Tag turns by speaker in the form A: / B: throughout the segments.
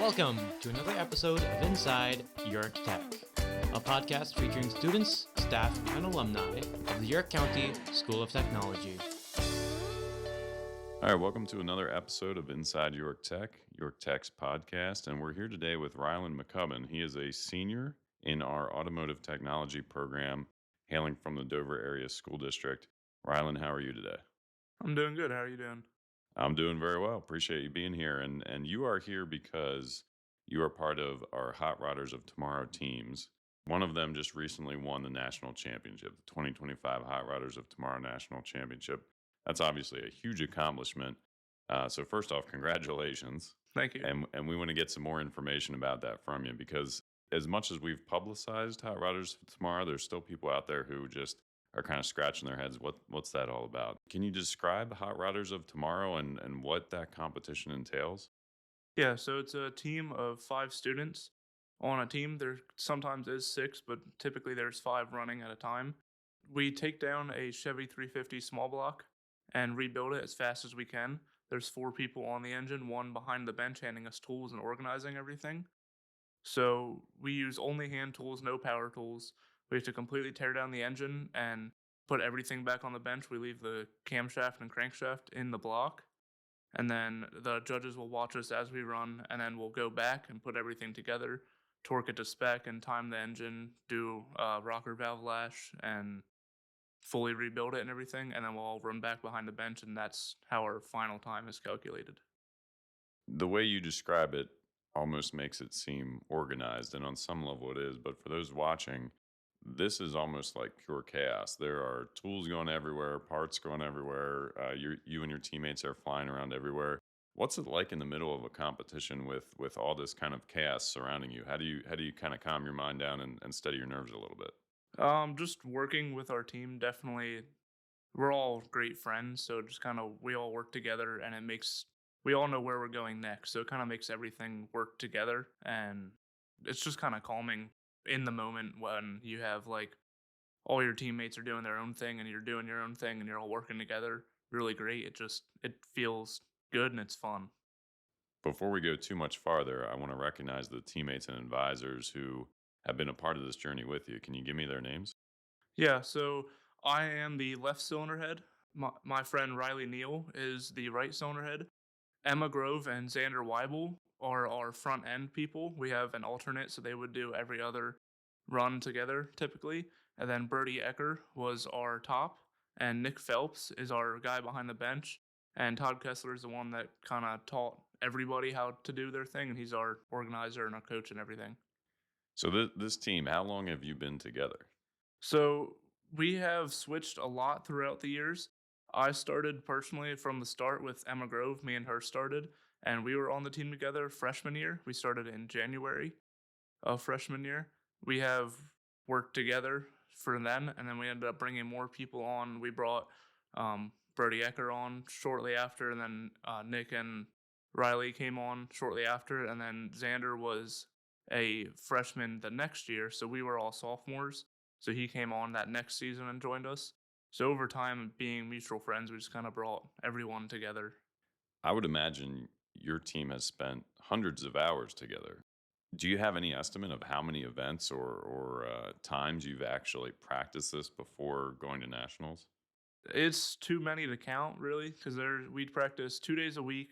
A: Welcome to another episode of Inside York Tech, a podcast featuring students, staff, and alumni of the York County School of Technology.
B: All right, welcome to another episode of Inside York Tech's podcast, and we're here today with Rylan McCubbin. He is a senior in our Automotive Technology program, hailing from the Dover Area School District. Rylan, how are you today?
C: I'm doing good. How are you doing?
B: I'm doing very well. Appreciate you being here, and you are here because you are part of our Hot Rodders of Tomorrow teams. One of them just recently won the national championship, the 2025 Hot Rodders of Tomorrow National Championship. That's obviously a huge accomplishment. So first off, congratulations.
C: Thank you.
B: And we want to get some more information about that from you, because as much as we've publicized Hot Rodders of Tomorrow, there's still people out there who just are kind of scratching their heads. What's that all about? Can you describe Hot Rodders of Tomorrow and what that competition entails?
C: Yeah, so it's a team of 5 students. On a team, there sometimes is 6, but typically there's 5 running at a time. We take down a Chevy 350 small block and rebuild it as fast as we can. There's 4 people on the engine, 1 behind the bench handing us tools and organizing everything. So we use only hand tools, no power tools. We have to completely tear down the engine and put everything back on the bench. We leave the camshaft and crankshaft in the block. And then the judges will watch us as we run, and then we'll go back and put everything together, torque it to spec, and time the engine, do rocker valve lash, and fully rebuild it and everything. And then we'll all run back behind the bench, and that's how our final time is calculated.
B: The way you describe it almost makes it seem organized, and on some level it is. But for those watching, this is almost like pure chaos. There are tools going everywhere, parts going everywhere. You and your teammates are flying around everywhere. What's it like in the middle of a competition with all this kind of chaos surrounding you? How do you kind of calm your mind down and steady your nerves a little bit?
C: Just working with our team, definitely. We're all great friends, so just kind of we all work together, and we all know where we're going next. So it kind of makes everything work together, and it's just kind of calming in the moment when you have like all your teammates are doing their own thing and you're doing your own thing and you're all working together really great. It feels good and it's fun.
B: Before we go too much farther, I want to recognize the teammates and advisors who have been a part of this journey with you. Can you give me their names?
C: Yeah, so I am the left cylinder head. My friend Riley Neal is the right cylinder head. Emma Grove and Xander Weibel are our front end people. We have an alternate, so they would do every other run together typically. And then Bertie Ecker was our top, and Nick Phelps is our guy behind the bench. And Todd Kessler is the one that kind of taught everybody how to do their thing, and he's our organizer and our coach and everything.
B: So this team, how long have you been together?
C: So we have switched a lot throughout the years. I started personally from the start with Emma Grove. Me and her started, and we were on the team together freshman year. We started in January of freshman year. We have worked together for then, and then we ended up bringing more people on. We brought Bertie Ecker on shortly after, and then Nick and Riley came on shortly after, and then Xander was a freshman the next year, so we were all sophomores. So he came on that next season and joined us. So over time, being mutual friends, we just kind of brought everyone together.
B: I would imagine your team has spent hundreds of hours together. Do you have any estimate of how many events or times you've actually practiced this before going to nationals?
C: It's too many to count, really, because we practice 2 days a week,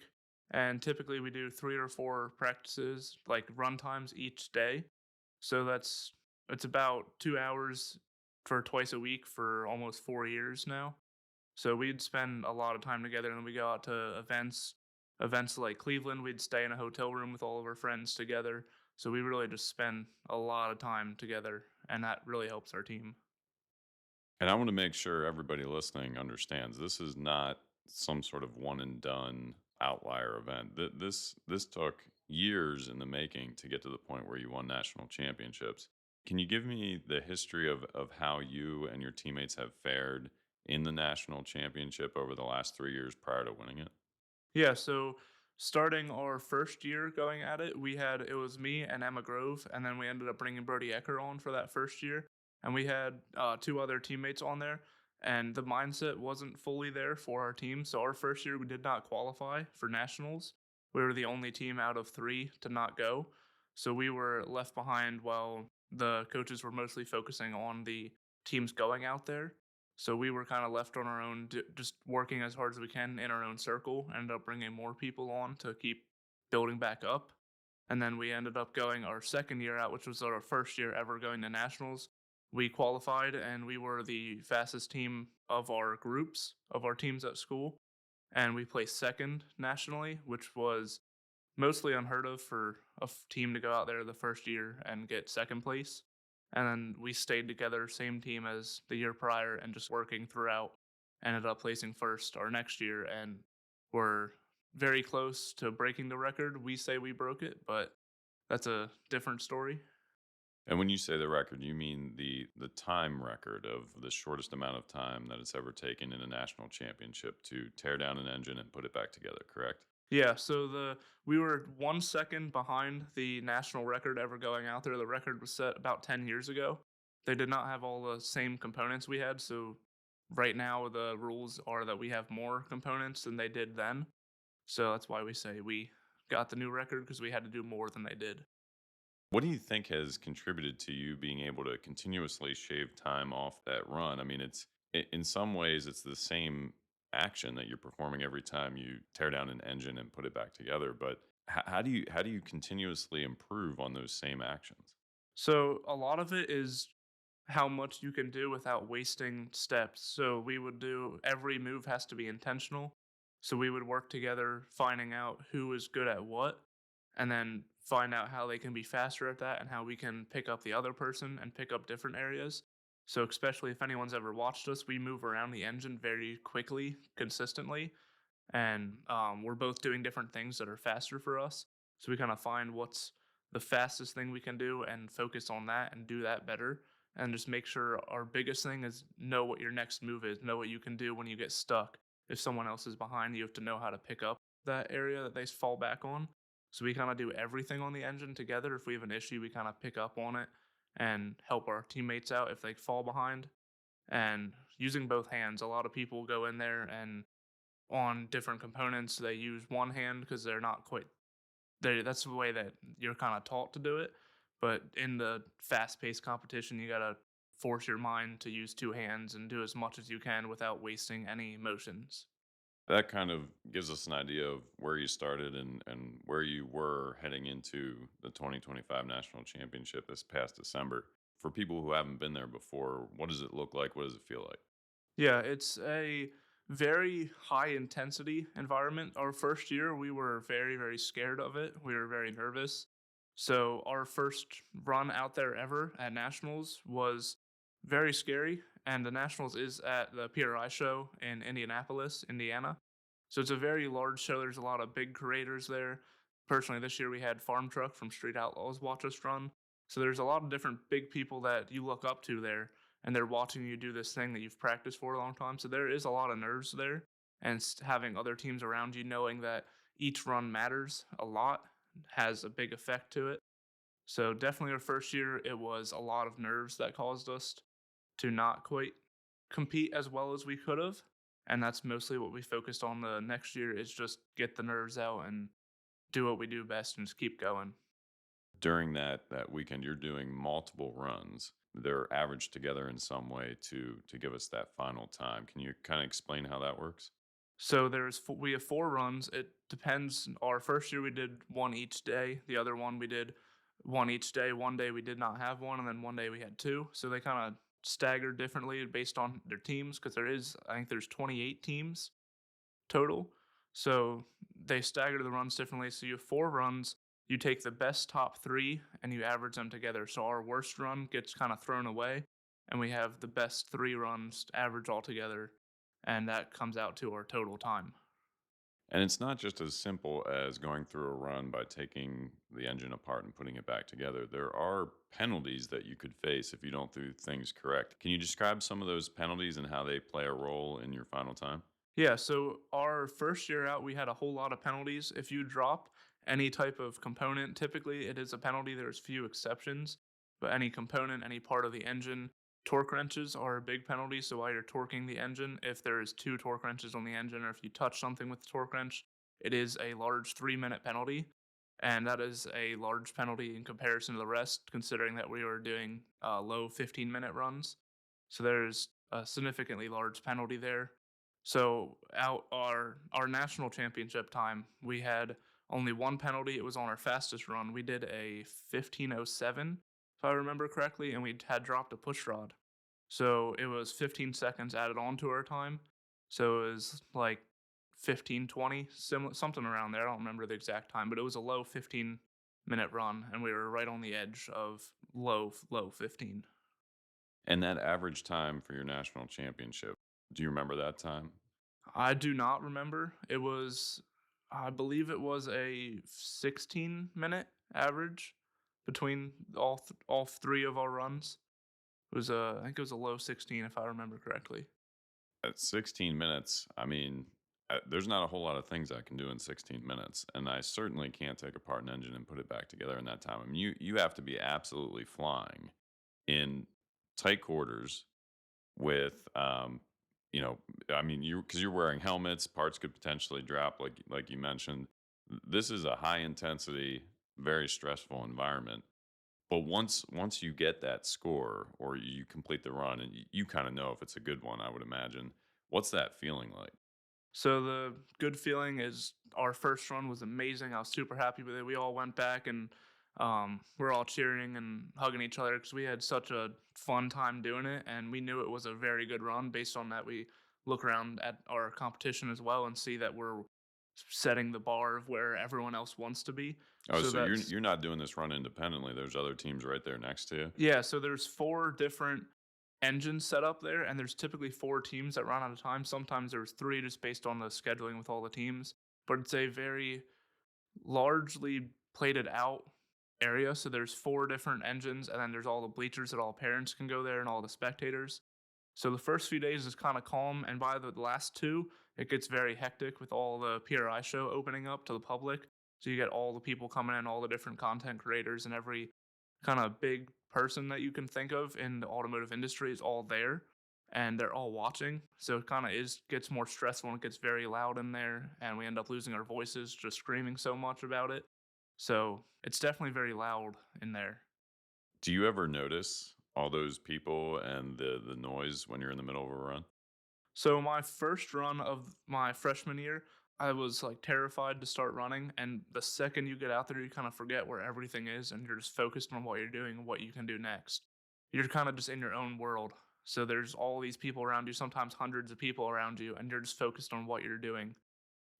C: and typically we do 3 or 4 practices, like run times each day. So it's about 2 hours for twice a week for almost 4 years now. So we'd spend a lot of time together, and then we go out to events like Cleveland. We'd stay in a hotel room with all of our friends together. So we really just spend a lot of time together, and that really helps our team.
B: And I want to make sure everybody listening understands this is not some sort of one and done outlier event. This took years in the making to get to the point where you won national championships. Can you give me the history of how you and your teammates have fared in the national championship over the last 3 years prior to winning it?
C: Yeah, so starting our first year going at it, it was me and Emma Grove, and then we ended up bringing Bertie Ecker on for that first year. And we had 2 other teammates on there, and the mindset wasn't fully there for our team. So our first year, we did not qualify for nationals. we were the only team out of 3 to not go. So we were left behind while the coaches were mostly focusing on the teams going out there. So we were kind of left on our own, just working as hard as we can in our own circle. Ended up bringing more people on to keep building back up. And then we ended up going our second year out, which was our first year ever going to nationals. We qualified and we were the fastest team of our groups, of our teams at school. And we placed second nationally, which was mostly unheard of for a team to go out there the first year and get second place. And then we stayed together, same team as the year prior, and just working throughout. Ended up placing first our next year, and we're very close to breaking the record. We say we broke it, but that's a different story.
B: And when you say the record, you mean the time record of the shortest amount of time that it's ever taken in a national championship to tear down an engine and put it back together, correct?
C: Yeah, so we were 1 second behind the national record ever going out there. The record was set about 10 years ago. They did not have all the same components we had, so right now the rules are that we have more components than they did then. So that's why we say we got the new record, because we had to do more than they did.
B: What do you think has contributed to you being able to continuously shave time off that run? I mean, in some ways it's the same action that you're performing every time you tear down an engine and put it back together, but how do you continuously improve on those same actions?
C: So a lot of it is how much you can do without wasting steps. So we would do every move has to be intentional. So we would work together, finding out who is good at what, and then find out how they can be faster at that and how we can pick up the other person and pick up different areas. So, especially if anyone's ever watched us, we move around the engine very quickly, consistently, and we're both doing different things that are faster for us. So we kind of find what's the fastest thing we can do and focus on that and do that better. And just make sure our biggest thing is know what your next move is, know what you can do when you get stuck. If someone else is behind, you have to know how to pick up that area that they fall back on. So we kind of do everything on the engine together. If we have an issue, we kind of pick up on it and help our teammates out if they fall behind. And using both hands, a lot of people go in there and on different components, they use one hand because they're not quite that's the way that you're kind of taught to do it. But in the fast-paced competition, you gotta force your mind to use two hands and do as much as you can without wasting any motions.
B: That kind of gives us an idea of where you started and where you were heading into the 2025 National Championship this past December. For people who haven't been there before, what does it look like? What does it feel like?
C: Yeah, it's a very high intensity environment. Our first year, we were very, very scared of it. We were very nervous. So, our first run out there ever at Nationals was very scary. And the Nationals is at the PRI show in Indianapolis, Indiana. So, it's a very large show. There's a lot of big creators there. Personally, this year we had Farm Truck from Street Outlaws watch us run. So, there's a lot of different big people that you look up to there, and they're watching you do this thing that you've practiced for a long time. So there is a lot of nerves there, and having other teams around you, knowing that each run matters a lot, has a big effect to it. So definitely our first year, it was a lot of nerves that caused us to not quite compete as well as we could have. And that's mostly what we focused on the next year, is just get the nerves out and do what we do best and just keep going.
B: During that weekend, you're doing multiple runs. They're averaged together in some way to give us that final time. Can you kind of explain how that works?
C: So we have 4 runs. It depends. Our first year we did one each day. The other one we did one each day. One day we did not have one, and then one day we had two. So they kind of staggered differently based on their teams, because I think there's 28 teams total. So they stagger the runs differently. So you have 4 runs. You take the best top 3 and you average them together. So our worst run gets kind of thrown away, and we have the best 3 runs average all together, and that comes out to our total time.
B: And it's not just as simple as going through a run by taking the engine apart and putting it back together. There are penalties that you could face if you don't do things correct. Can you describe some of those penalties and how they play a role in your final time?
C: Yeah, so our first year out, we had a whole lot of penalties. If you drop any type of component, typically it is a penalty. There's few exceptions, but any component, any part of the engine, torque wrenches are a big penalty. So while you're torquing the engine, if there is 2 torque wrenches on the engine, or if you touch something with the torque wrench, it is a large 3-minute penalty. And that is a large penalty in comparison to the rest, considering that we were doing low 15-minute runs. So there's a significantly large penalty there. So out our national championship time, we had only one penalty. It was on our fastest run. We did a 15:07, if I remember correctly, and we had dropped a push rod. So it was 15 seconds added on to our time. So it was like 15:20, similar something around there. I don't remember the exact time, but it was a low 15-minute run, and we were right on the edge of low 15.
B: And that average time for your national championship, do you remember that time?
C: I do not remember. I believe it was a 16-minute average between all three of our runs. I think it was a low 16 if I remember correctly.
B: At 16 minutes, I mean, there's not a whole lot of things I can do in 16 minutes, and I certainly can't take apart an engine and put it back together in that time. I mean, you have to be absolutely flying in tight quarters with, you know, I mean, because you're wearing helmets, parts could potentially drop, like you mentioned. This is a high intensity, very stressful environment. But once you get that score or you complete the run, and you kind of know if it's a good one, I would imagine. What's that feeling like?
C: So the good feeling is our first run was amazing. I was super happy with it. We all went back and we're all cheering and hugging each other because we had such a fun time doing it, and we knew it was a very good run. Based on that, we look around at our competition as well and see that we're setting the bar of where everyone else wants to be.
B: Oh,
C: So
B: so
C: that's
B: you're not doing this run independently. There's other teams right there next to you.
C: Yeah, so there's 4 different engines set up there, and there's typically 4 teams that run at a time. Sometimes there's 3 just based on the scheduling with all the teams, but it's a very largely plated out area. So there's 4 different engines, and then there's all the bleachers that all parents can go there and all the spectators. So the first few days is kind of calm, and by the last 2, it gets very hectic with all the PRI show opening up to the public. So you get all the people coming in, all the different content creators, and every kind of big person that you can think of in the automotive industry is all there, and they're all watching. So it kind of is gets more stressful and it gets very loud in there, and we end up losing our voices just screaming so much about it. So it's definitely very loud in there.
B: Do you ever notice all those people and the noise when you're in the middle of a run?
C: So my first run of my freshman year, I was like terrified to start running, and the second you get out there, you kind of forget where everything is, and you're just focused on what you're doing and what you can do next. You're kind of just in your own world. So there's all these people around you, sometimes hundreds of people around you, and you're just focused on what you're doing.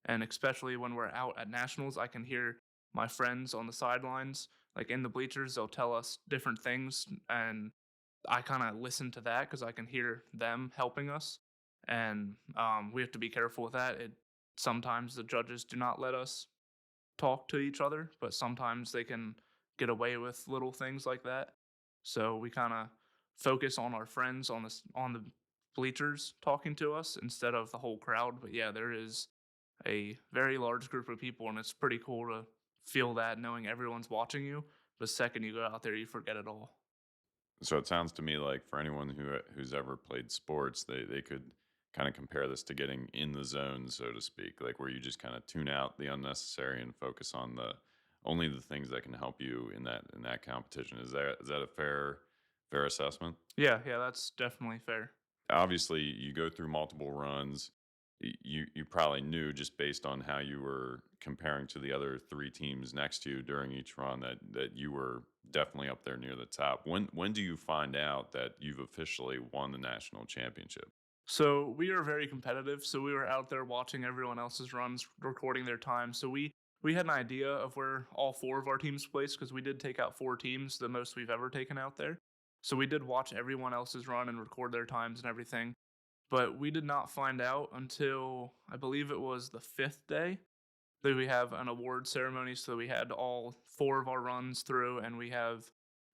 C: And especially when we're out at nationals, I can hear my friends on the sidelines, like in the bleachers, they'll tell us different things, and I kind of listen to that because I can hear them helping us, and we have to be careful with that. Sometimes the judges do not let us talk to each other, but sometimes they can get away with little things like that. So we kind of focus on our friends on the bleachers talking to us instead of the whole crowd. But yeah, there is a very large group of people, and it's pretty cool to feel that knowing everyone's watching you. The second you go out there, you forget it all.
B: So it sounds to me like for anyone who's ever played sports, they could kind of compare this to getting in the zone, so to speak, like where you just kind of tune out the unnecessary and focus on the only the things that can help you in that competition. Is that a fair assessment?
C: Yeah, that's definitely fair.
B: Obviously, you go through multiple runs. You probably knew just based on how you were comparing to the other 3 teams next to you during each run that you were definitely up there near the top. When do you find out that you've officially won the national championship?
C: So we are very competitive. So we were out there watching everyone else's runs, recording their time. So we had an idea of where all 4 of our teams placed because we did take out 4 teams, the most we've ever taken out there. So we did watch everyone else's run and record their times and everything. But we did not find out until I believe it was the 5th day that we have an award ceremony. So we had all 4 of our runs through, and we have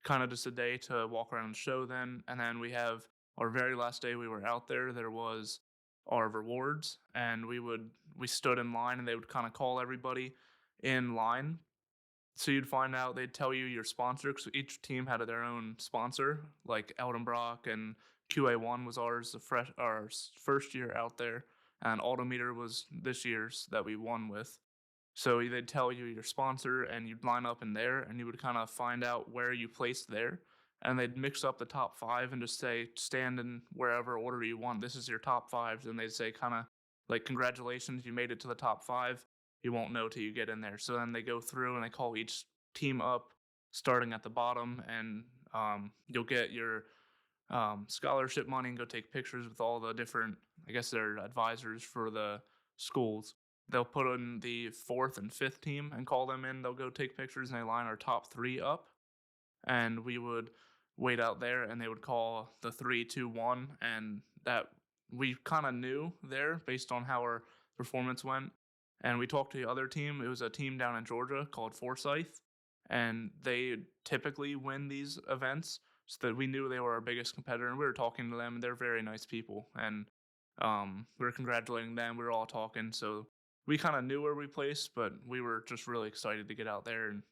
C: kind of just a day to walk around and show then. And then we have our very last day we were out there, there was our rewards, and we stood in line, and they would kind of call everybody in line. So you'd find out, they'd tell you your sponsor, because each team had their own sponsor, like Eldenbrock and QA1 was ours, our first year out there, and Autometer was this year's that we won with. So they'd tell you your sponsor, and you'd line up in there, and you would kind of find out where you placed there. And they'd mix up the top five and just say, stand in wherever order you want. This is your top fives. And they'd say, kind of like, congratulations, you made it to the top five. You won't know till you get in there. So then they go through and they call each team up, starting at the bottom, and you'll get your scholarship money and go take pictures with all the different, I guess they're advisors for the schools. They'll put in the fourth and fifth team and call them in. They'll go take pictures and they line our top three up. And we would wait out there and they would call the 3, 2, 1. And that we kind of knew there based on how our performance went. And we talked to the other team. It was a team down in Georgia called Forsyth. And they typically win these events, so that we knew they were our biggest competitor. And we were talking to them, and they're very nice people. And we were congratulating them. We were all talking. So we kind of knew where we placed, but we were just really excited to get out there and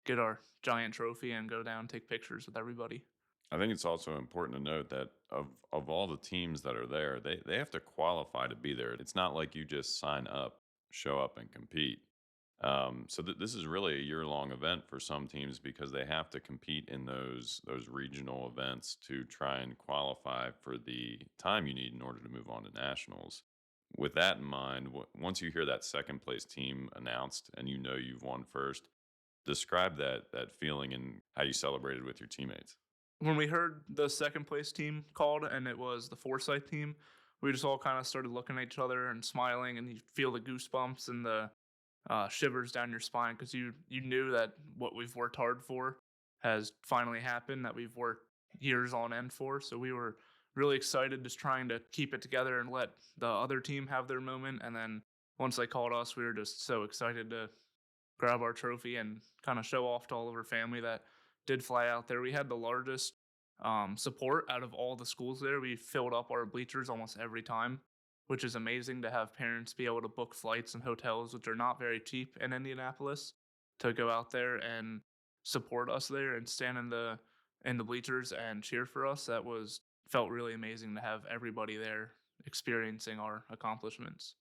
C: get our giant trophy and go down and take pictures with everybody.
B: I think it's also important to note that of all the teams that are there, they have to qualify to be there. It's not like you just sign up, show up, and compete. So this is really a year-long event for some teams because they have to compete in those regional events to try and qualify for the time you need in order to move on to nationals. With that in mind, once you hear that second place team announced and you know you've won first, describe that feeling and how you celebrated with your teammates.
C: When we heard the second place team called and it was the Forsyth team, we just all kind of started looking at each other and smiling, and you feel the goosebumps and the shivers down your spine because you knew that what we've worked hard for has finally happened, that we've worked years on end for. So we were really excited, just trying to keep it together and let the other team have their moment. And then once they called us, we were just so excited to grab our trophy and kind of show off to all of our family that did fly out there. We had the largest support out of all the schools there. We filled up our bleachers almost every time, which is amazing to have parents be able to book flights and hotels, which are not very cheap in Indianapolis, to go out there and support us there and stand in the bleachers and cheer for us. That felt really amazing to have everybody there experiencing our accomplishments.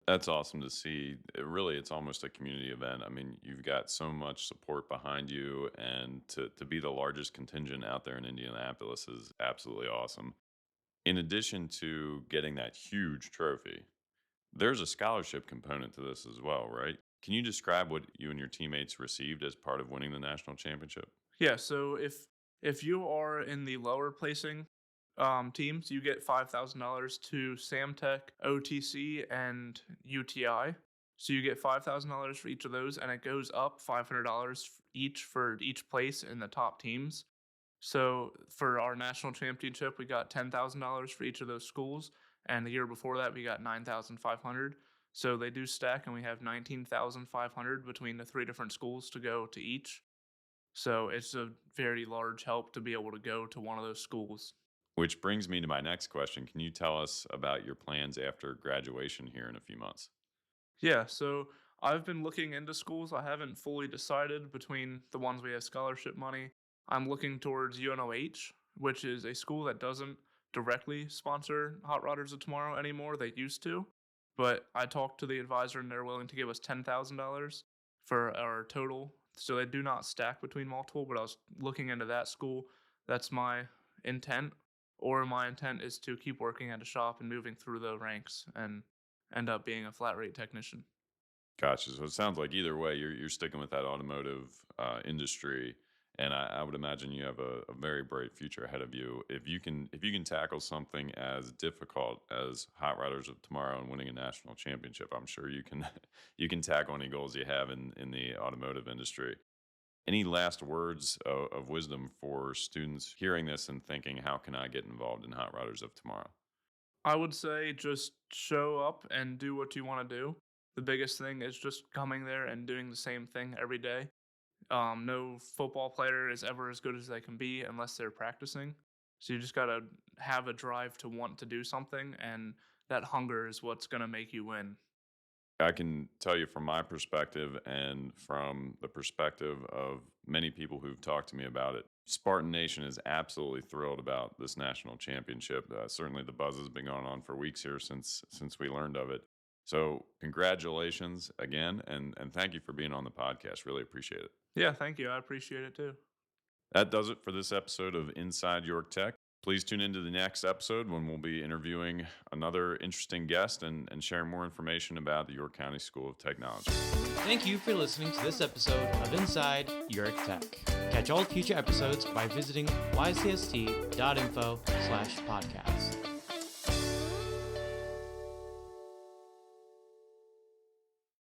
B: That's awesome to see. It's almost a community event. I mean, you've got so much support behind you, and to be the largest contingent out there in Indianapolis is absolutely awesome. In addition to getting that huge trophy, there's a scholarship component to this as well, right? Can you describe what you and your teammates received as part of winning the national championship?
C: Yeah, so if you are in the lower placing teams, you get $5,000 to Samtech, OTC, and UTI. So you get $5,000 for each of those, and it goes up $500 each for each place in the top teams. So for our national championship, we got $10,000 for each of those schools, and the year before that, we got $9,500. So they do stack, and we have $19,500 between the three different schools to go to each. So it's a very large help to be able to go to one of those schools.
B: Which brings me to my next question. Can you tell us about your plans after graduation here in a few months?
C: Yeah, so I've been looking into schools. I haven't fully decided between the ones we have scholarship money. I'm looking towards UNOH, which is a school that doesn't directly sponsor Hot Rodders of Tomorrow anymore. They used to, but I talked to the advisor and they're willing to give us $10,000 for our total. So they do not stack between multiple, but I was looking into that school. That's my intent, or my intent is to keep working at a shop and moving through the ranks and end up being a flat rate technician.
B: Gotcha. So it sounds like either way, you're sticking with that automotive industry, and I would imagine you have a very bright future ahead of you. If you can tackle something as difficult as Hot Rodders of Tomorrow and winning a national championship, I'm sure you can you can tackle any goals you have in the automotive industry. Any last words of wisdom for students hearing this and thinking, how can I get involved in Hot Rodders of Tomorrow?
C: I would say just show up and do what you want to do. The biggest thing is just coming there and doing the same thing every day. No football player is ever as good as they can be unless they're practicing. So you just got to have a drive to want to do something, and that hunger is what's going to make you win.
B: I can tell you from my perspective and from the perspective of many people who've talked to me about it, Spartan Nation is absolutely thrilled about this national championship. Certainly, the buzz has been going on for weeks here since we learned of it. So congratulations again, and thank you for being on the podcast. Really appreciate it.
C: Yeah, thank you. I appreciate it too.
B: That does it for this episode of Inside York Tech. Please tune into the next episode when we'll be interviewing another interesting guest and sharing more information about the York County School of Technology.
A: Thank you for listening to this episode of Inside York Tech. Catch all future episodes by visiting ycst.info/podcast.